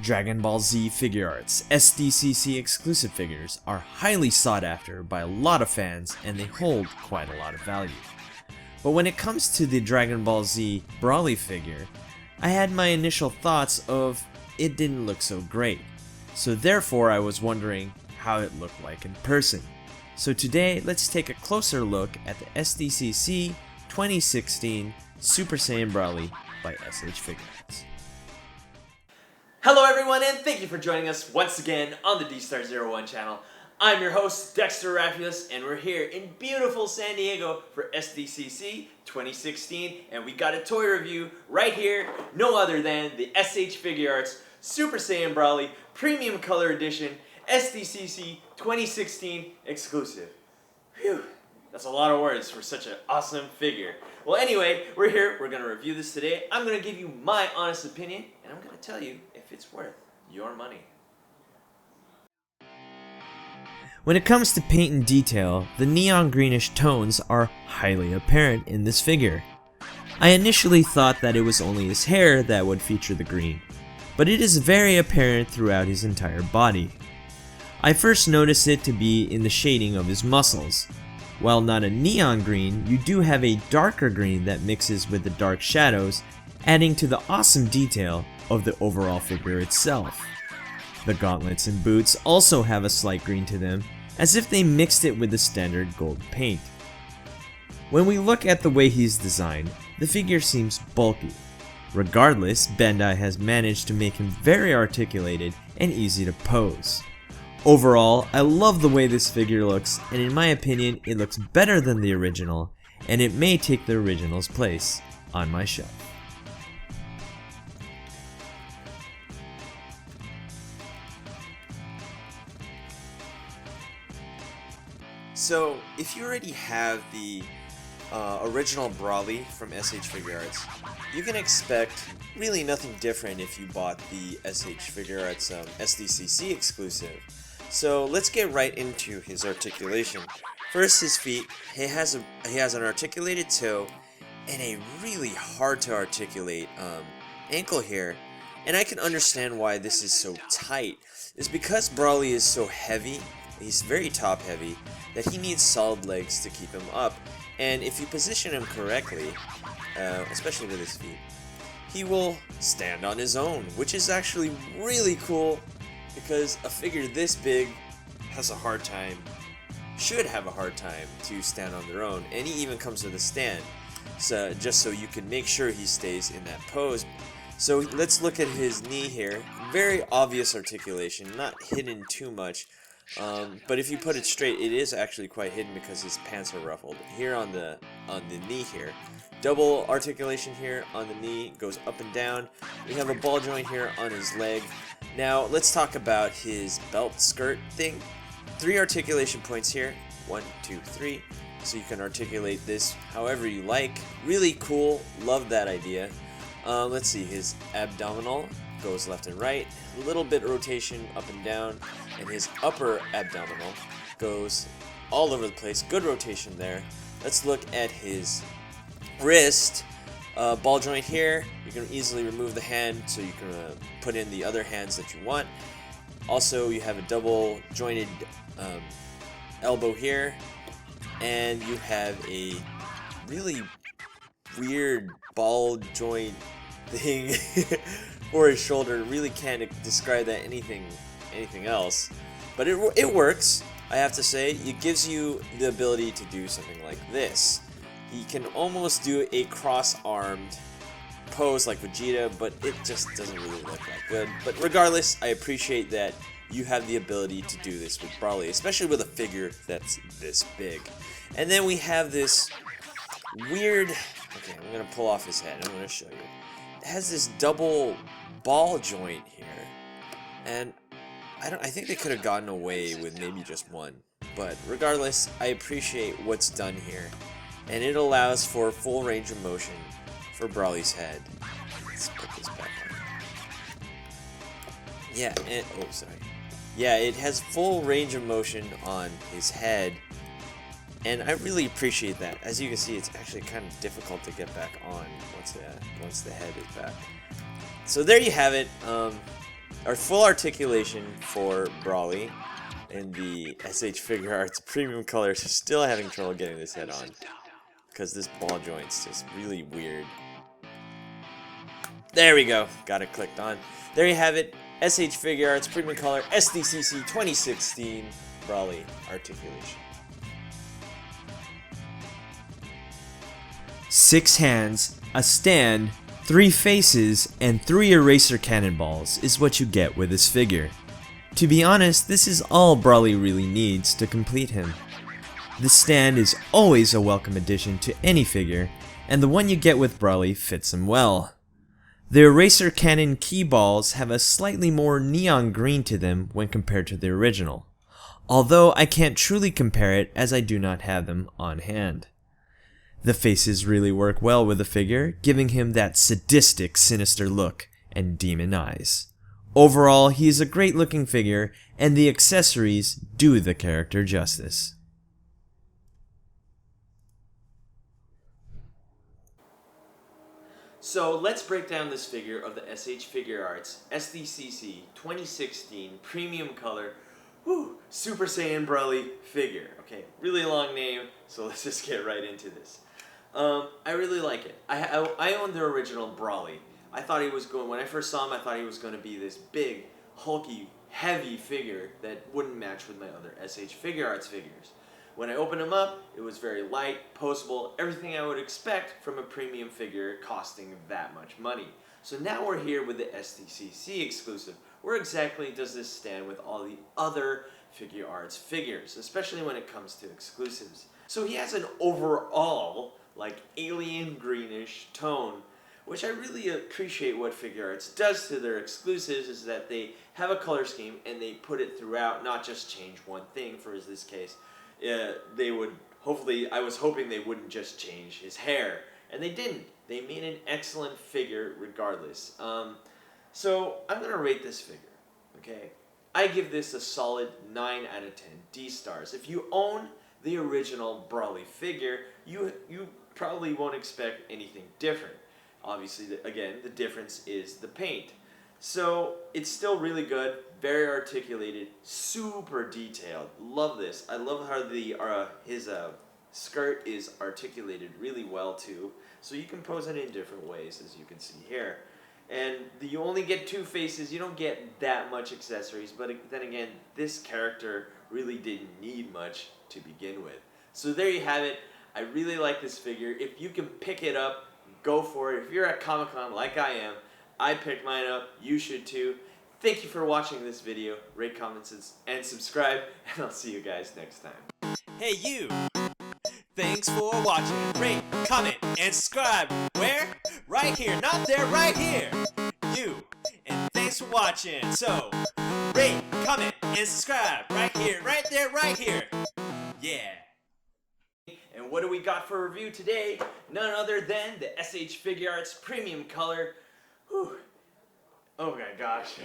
Dragon Ball Z Figuarts SDCC exclusive figures are highly sought after by a lot of fans and they hold quite a lot of value. But when it comes to the Dragon Ball Z Broly figure, I had my initial thoughts of it didn't look so great. So therefore I was wondering how it looked like in person. So today let's take a closer look at the SDCC 2016 Super Saiyan Broly by SH Figuarts. Hello everyone, and thank you for joining us once again on the D-Star01 channel. I'm your host, Dexter Rapulus, and we're here in beautiful San Diego for SDCC 2016, and we got a toy review right here, no other than the SH Figuarts Super Saiyan Broly Premium Color Edition SDCC 2016 exclusive. Phew, that's a lot of words for such an awesome figure. Well, anyway, we're here, we're going to review this today. I'm going to give you my honest opinion, and I'm going to tell you if it's worth your money. When it comes to paint and detail, the neon greenish tones are highly apparent in this figure. I initially thought that it was only his hair that would feature the green, but it is very apparent throughout his entire body. I first noticed it to be in the shading of his muscles. While not a neon green, you do have a darker green that mixes with the dark shadows, adding to the awesome detail of the overall figure itself. The gauntlets and boots also have a slight green to them, as if they mixed it with the standard gold paint. When we look at the way he's designed, the figure seems bulky. Regardless, Bandai has managed to make him very articulated and easy to pose. Overall, I love the way this figure looks, and in my opinion, it looks better than the original, and it may take the original's place on my shelf. So, if you already have the original Broly from SH Figuarts, you can expect really nothing different if you bought the SH Figuarts SDCC exclusive. So let's get right into his articulation. First, his feet. He has an articulated toe and a really hard to articulate ankle here. And I can understand why this is so tight. It's because Broly is so heavy. He's very top heavy that he needs solid legs to keep him up. And if you position him correctly, especially with his feet, he will stand on his own, which is actually really cool. Because a figure this big should have a hard time to stand on their own, and he even comes with a stand, so just so you can make sure he stays in that pose. So let's look at his knee here. Very obvious articulation, not hidden too much, but if you put it straight, it is actually quite hidden because his pants are ruffled. Here on the knee here, double articulation here on the knee, goes up and down. We have a ball joint here on his leg. Now, let's talk about his belt skirt thing. 3 articulation points here. 1, 2, 3. So you can articulate this however you like. Really cool. Love that idea. Let's see. His abdominal goes left and right. A little bit rotation up and down. And his upper abdominal goes all over the place. Good rotation there. Let's look at his wrist. Ball joint here. You can easily remove the hand so you can put in the other hands that you want. Also, you have a double jointed elbow here, and you have a really weird ball joint thing for his shoulder. Really can't describe that anything else, but it works. I have to say, it gives you the ability to do something like this. He can almost do a cross-armed pose like Vegeta, but it just doesn't really look that good. But regardless, I appreciate that you have the ability to do this with Broly, especially with a figure that's this big. And then we have this weird... Okay, I'm going to pull off his head. I'm going to show you. It has this double ball joint here. And I think they could have gotten away with maybe just one. But regardless, I appreciate what's done here. And it allows for full range of motion for Broly's head. Let's put this back on. Yeah, Yeah, it has full range of motion on his head. And I really appreciate that. As you can see, it's actually kind of difficult to get back on once the head is back. So there you have it. Our full articulation for Brawly in the SH Figuarts premium colors is still having trouble getting this head on because this ball joint's just really weird. There we go, got it clicked on. There you have it, SH Figuarts premium color SDCC 2016 Brawly articulation. 6 hands, a stand, 3 faces, and 3 eraser cannonballs is what you get with this figure. To be honest, this is all Brawly really needs to complete him. The stand is always a welcome addition to any figure, and the one you get with Brawly fits him well. The eraser cannon key balls have a slightly more neon green to them when compared to the original, although I can't truly compare it as I do not have them on hand. The faces really work well with the figure, giving him that sadistic, sinister look and demon eyes. Overall, he is a great looking figure, and the accessories do the character justice. So let's break down this figure of the SH Figuarts SDCC 2016 Premium Color Super Saiyan Brawly figure. Okay, really long name, so let's just get right into this. I really like it. I own the original Brawly. I thought he was going, when I first saw him, I thought he was going to be this big, hulky, heavy figure that wouldn't match with my other SH Figuarts figures. When I opened him up, it was very light, posable, everything I would expect from a premium figure costing that much money. So now we're here with the SDCC exclusive. Where exactly does this stand with all the other Figuarts figures, especially when it comes to exclusives? So he has an overall, like, alien greenish tone, which I really appreciate what Figuarts does to their exclusives, is that they have a color scheme and they put it throughout, not just change one thing. For this case, they would, hopefully, I was hoping they wouldn't just change his hair, and they didn't. They made an excellent figure regardless. So I'm going to rate this figure, okay? I give this a solid 9 out of 10 D-stars. If you own the original Brawly figure, you probably won't expect anything different. Obviously, again, the difference is the paint. So it's still really good, very articulated, super detailed. Love this. I love how his skirt is articulated really well too. So you can pose it in different ways, as you can see here. And you only get 2 faces, you don't get that much accessories, but then again, this character really didn't need much to begin with. So there you have it. I really like this figure. If you can pick it up, go for it. If you're at Comic-Con like I am, I picked mine up, you should too. Thank you for watching this video. Rate, comment, and subscribe, and I'll see you guys next time. Hey you! Thanks for watching. Rate, comment, and subscribe. Where? Right here, not there, right here. You. And thanks for watching. So, rate, comment, and subscribe. Right here, right there, right here. Yeah. And what do we got for review today? None other than the SH Figuarts Premium Color. Whew. Oh my gosh.